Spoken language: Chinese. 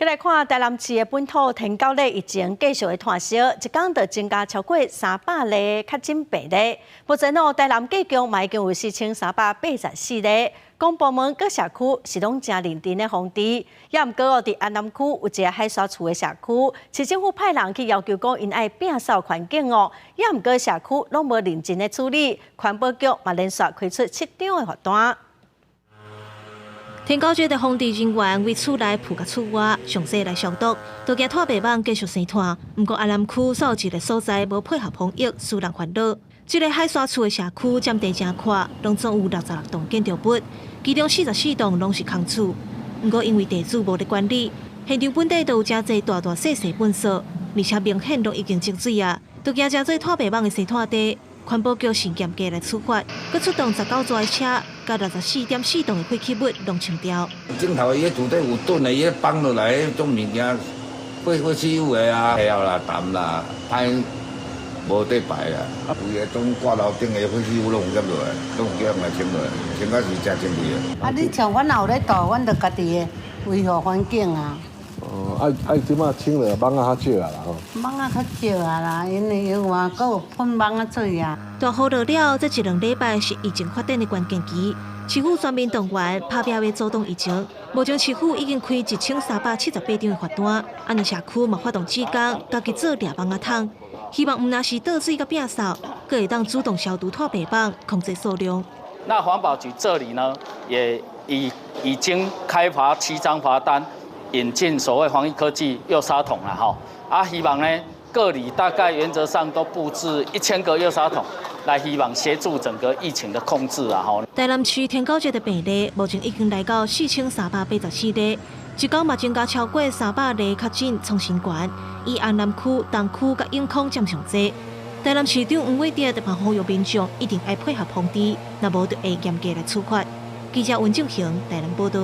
再来看台南市的本土天狗类疫情继续的炭烧，一天就增加超过300例确诊病例。目前台南计共已经有4384例。公部门各社区是拢正认真的防治，也毋过伫安南区有一个海沙厝的社区，市政府派人去要求讲因爱摒扫环境也毋过社区拢无认真的处理，环保局嘛连续开出7张的罚单。 天狗节的防治人员为厝内铺甲厝外，详细来消毒，都惊拖白网继续生炭。不过安南区所有一个所在无配合防疫，使人烦恼。这个海沙厝的社区占地真宽，拢总有66栋建筑物，其中44栋拢是空厝。不过因为地主无咧管理，现场本地都有真侪大大细细粪扫，而且明显都已经积水啊，都惊真侪拖白网的生炭地。 环保局是严格来处罚，佮出动19座的车，甲64.4吨的废弃物拢清掉。镜头伊厝底有吨的，伊放落来迄种物件，废弃物的啊，料啦、淡啦，歹无得摆啦。有个种挂楼顶的废弃物拢有捡落来，拢有捡来清落来，清到是真珍贵的。你像阮也有咧倒，阮着家己的维护环境啊。 即马清了，蚊仔较少啊啦吼。蚊仔较少啊啦，因为有话阁有喷蚊仔水啊。大雨落了，这1、2礼拜是疫情发展的关键期。市府全面动员，拍拼要阻挡疫情。目前市府已经开1378张的罚单，安尼社区嘛发动志工，家己做掠蚊仔桶，希望唔那是倒水甲摒扫，阁会当主动消毒拖白网，控制数量。那环保局这里呢，也已经开罚7张罚单。 引进所谓防疫科技幼砂桶了哈，希望呢各里大概原则上都布置1000个幼砂桶，来希望协助整个疫情的控制啊哈。台南区天狗节的病例目前已经来到4384例，一天嘛增加超过300例确诊创新高，以安南区、东区甲永康占上多。台南市长黄伟哲嘛呼吁民众一定要配合防治，若无就会严格来处罚。记者温正雄台南报道。